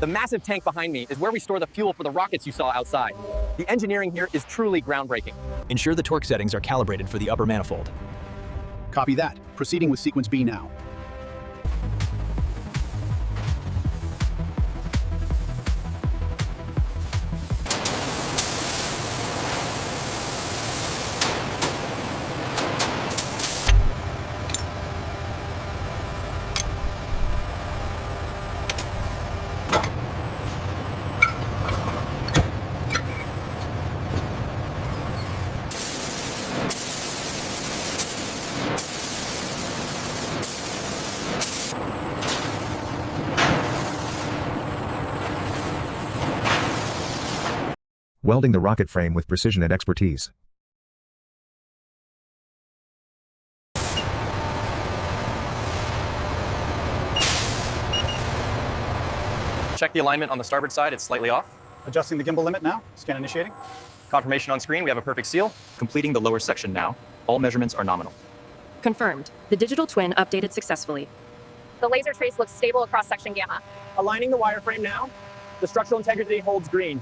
The massive tank behind me is where we store the fuel for the rockets you saw outside. The engineering here is truly groundbreaking. Ensure the torque settings are calibrated for the upper manifold. Copy that. Proceeding with sequence B now. Welding the rocket frame with precision and expertise. Check the alignment on the starboard side, it's slightly off. Adjusting the gimbal limit now. Scan initiating. Confirmation on screen, we have a perfect seal. Completing the lower section now. All measurements are nominal. Confirmed. The digital twin updated successfully. The laser trace looks stable across section gamma. Aligning the wireframe now. The structural integrity holds green.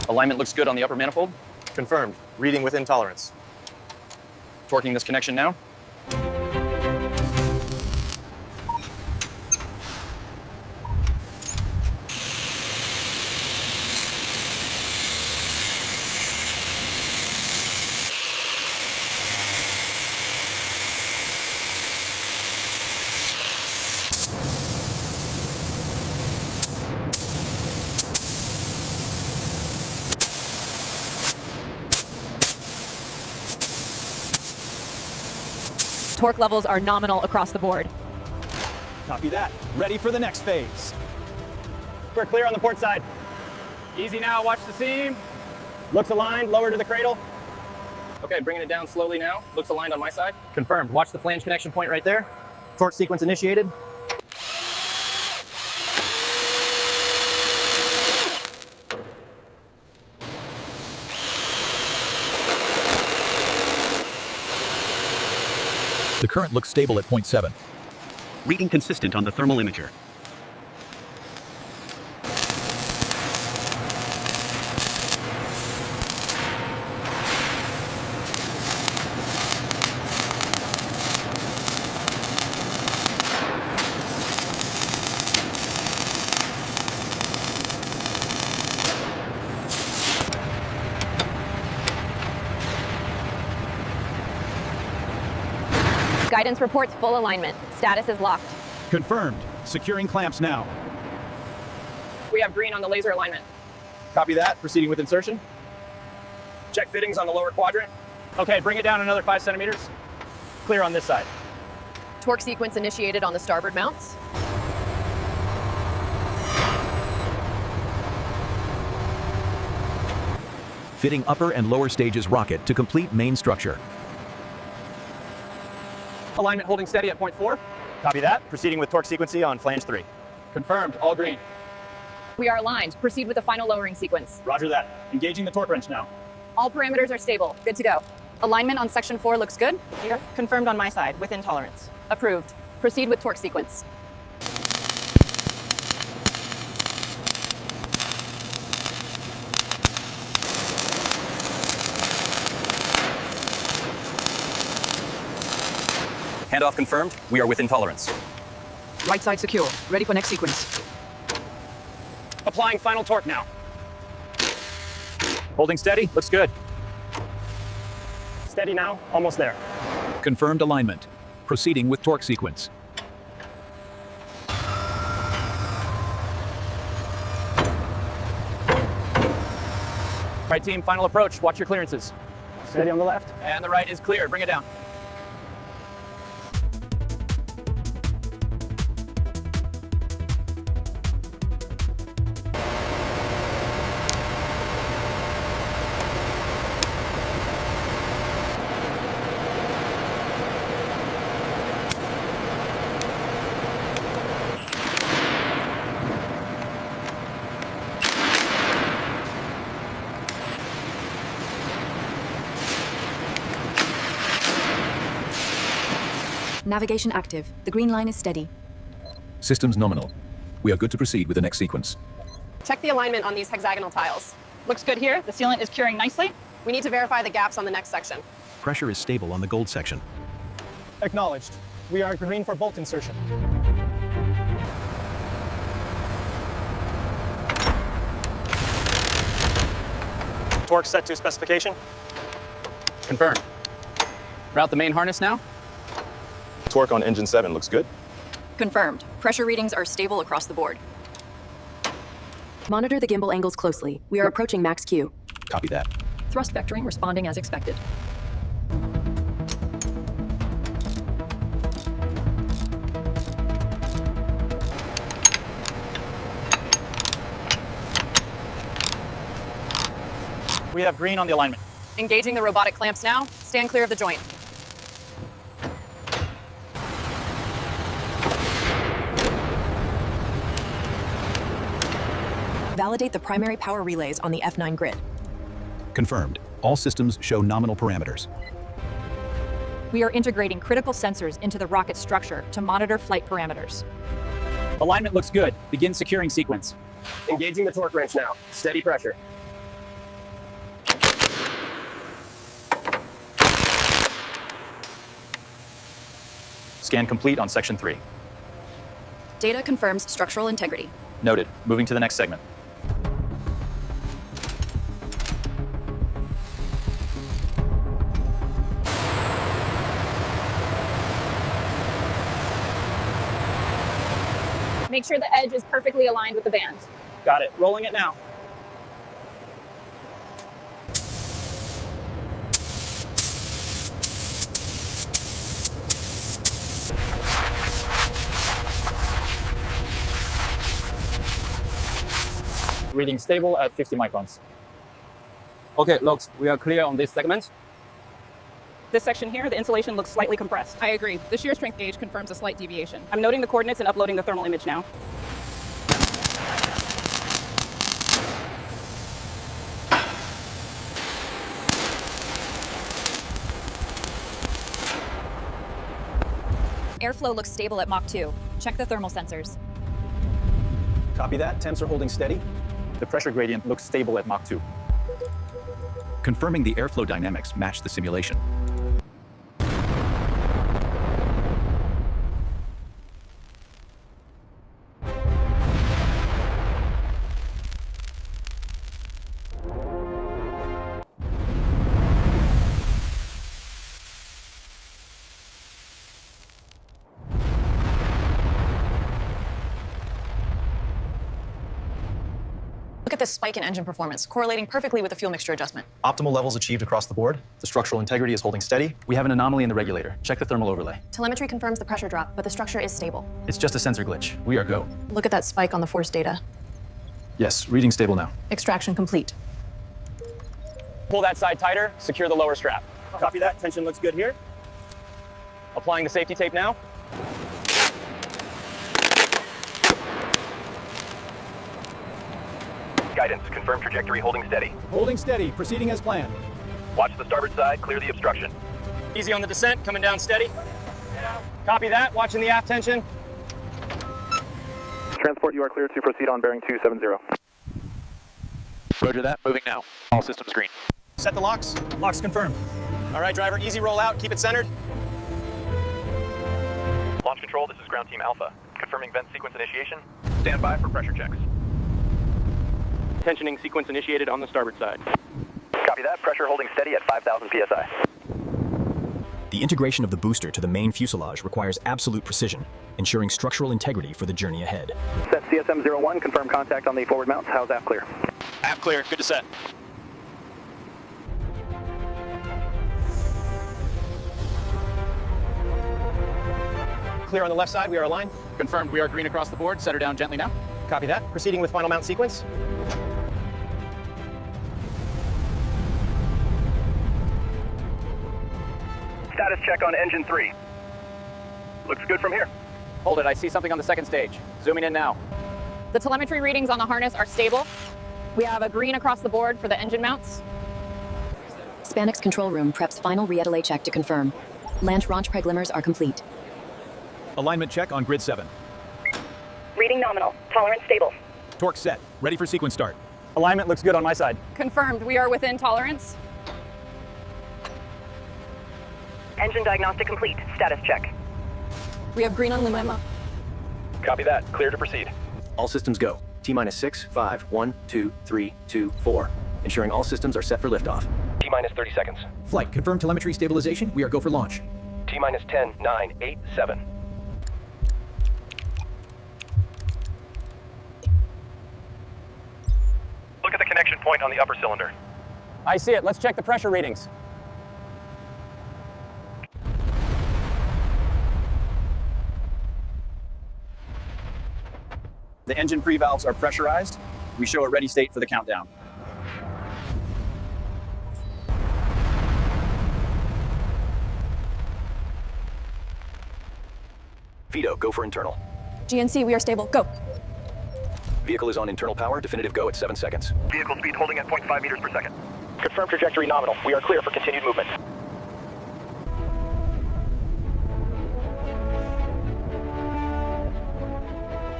Alignment looks good on the upper manifold. Confirmed. Reading within tolerance. Torquing this connection now. Torque levels are nominal across the board. Copy that. Ready for the next phase. We're clear on the port side. Easy now, watch the seam. Looks aligned, lower to the cradle. Okay, bringing it down slowly now. Looks aligned on my side. Confirmed. Watch the flange connection point right there. Torque sequence initiated. The current looks stable at 0.7. Reading consistent on the thermal imager. Guidance reports full alignment. Status is locked. Confirmed. Securing clamps now. We have green on the laser alignment. Copy that. Proceeding with insertion. Check fittings on the lower quadrant. Okay, bring it down another 5 centimeters. Clear on this side. Torque sequence initiated on the starboard mounts. Fitting upper and lower stages rocket to complete main structure. Alignment holding steady at 0.4. Copy that. Proceeding with torque sequencing on flange 3. Confirmed. All green. We are aligned. Proceed with the final lowering sequence. Roger that. Engaging the torque wrench now. All parameters are stable. Good to go. Alignment on section 4 looks good. Here. Confirmed on my side, within tolerance. Approved. Proceed with torque sequence. Handoff confirmed. We are within tolerance. Right side secure. Ready for next sequence. Applying final torque now. Holding steady. Looks good. Steady now. Almost there. Confirmed alignment. Proceeding with torque sequence. right, team, final approach. Watch your clearances. Steady on the left. And the right is clear. Bring it down. Navigation active. The green line is steady. Systems nominal. We are good to proceed with the next sequence. Check the alignment on these hexagonal tiles. Looks good here. The sealant is curing nicely. We need to verify the gaps on the next section. Pressure is stable on the gold section. Acknowledged. We are green for bolt insertion. Torque set to specification. Confirmed. Route the main harness now. Torque on engine 7 looks good. Confirmed. Pressure readings are stable across the board. Monitor the gimbal angles closely. We are approaching max Q. Copy that. Thrust vectoring responding as expected. We have green on the alignment. Engaging the robotic clamps now. Stand clear of the joint. Validate the primary power relays on the F9 grid. Confirmed. All systems show nominal parameters. We are integrating critical sensors into the rocket structure to monitor flight parameters. Alignment looks good. Begin securing sequence. Engaging the torque wrench now. Steady pressure. Scan complete on section 3. Data confirms structural integrity. Noted. Moving to the next segment. Make sure the edge is perfectly aligned with the band. Got it. Rolling it now. Reading stable at 50 microns. Okay, logs, we are clear on this segment. This section here, the insulation looks slightly compressed. I agree. The shear strength gauge confirms a slight deviation. I'm noting the coordinates and uploading the thermal image now. Airflow looks stable at Mach 2. Check the thermal sensors. Copy that. Temps are holding steady. The pressure gradient looks stable at Mach 2. Confirming the airflow dynamics match the simulation. Look at this spike in engine performance, correlating perfectly with the fuel mixture adjustment. Optimal levels achieved across the board. The structural integrity is holding steady. We have an anomaly in the regulator. Check the thermal overlay. Telemetry confirms the pressure drop, but the structure is stable. It's just a sensor glitch. We are go. Look at that spike on the force data. Yes, reading stable now. Extraction complete. Pull that side tighter, secure the lower strap. Copy that. Tension looks good here. Applying the safety tape now. Guidance. Confirm trajectory holding steady. Holding steady. Proceeding as planned. Watch the starboard side. Clear the obstruction. Easy on the descent, coming down steady. Copy that, watching the aft tension. Transport, you are clear to proceed on bearing 270. Roger that. Moving now. All systems green. Set the locks. Locks confirmed. All right, driver, easy roll out. Keep it centered. Launch control, this is ground team Alpha. Confirming vent sequence initiation. Stand by for pressure checks. Tensioning sequence initiated on the starboard side. Copy that. Pressure holding steady at 5,000 psi. The integration of the booster to the main fuselage requires absolute precision, ensuring structural integrity for the journey ahead. Set CSM-01. Confirm contact on the forward mounts. How's aft clear? Aft clear. Good to set. Clear on the left side, we are aligned. Confirmed, we are green across the board. Set her down gently now. Copy that. Proceeding with final mount sequence. Status check on engine 3. Looks good from here. Hold it, I see something on the second stage. Zooming in now. The telemetry readings on the harness are stable. We have a green across the board for the engine mounts. SpaceX control room preps final re-LA check to confirm. Launchpad glimmers are complete. Alignment check on grid 7. Reading nominal. Tolerance stable. Torque set. Ready for sequence start. Alignment looks good on my side. Confirmed. We are within tolerance. Engine diagnostic complete. Status check. We have green on Lima. Copy that. Clear to proceed. All systems go. T-minus 6, 5, 1, 2, 3, 2, 4. Ensuring all systems are set for liftoff. T-minus 30 seconds. Flight, confirm telemetry stabilization. We are go for launch. T-minus 10, 9, 8, 7. Look at the connection point on the upper cylinder. I see it. Let's check the pressure readings. The engine pre-valves are pressurized. We show a ready state for the countdown. Vito, go for internal. GNC, we are stable. Go. Vehicle is on internal power. Definitive go at 7 seconds. Vehicle speed holding at 0.5 meters per second. Confirmed trajectory nominal. We are clear for continued movement.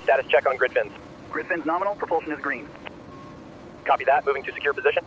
Status check on grid fins. Grid fins nominal. Propulsion is green. Copy that. Moving to secure position.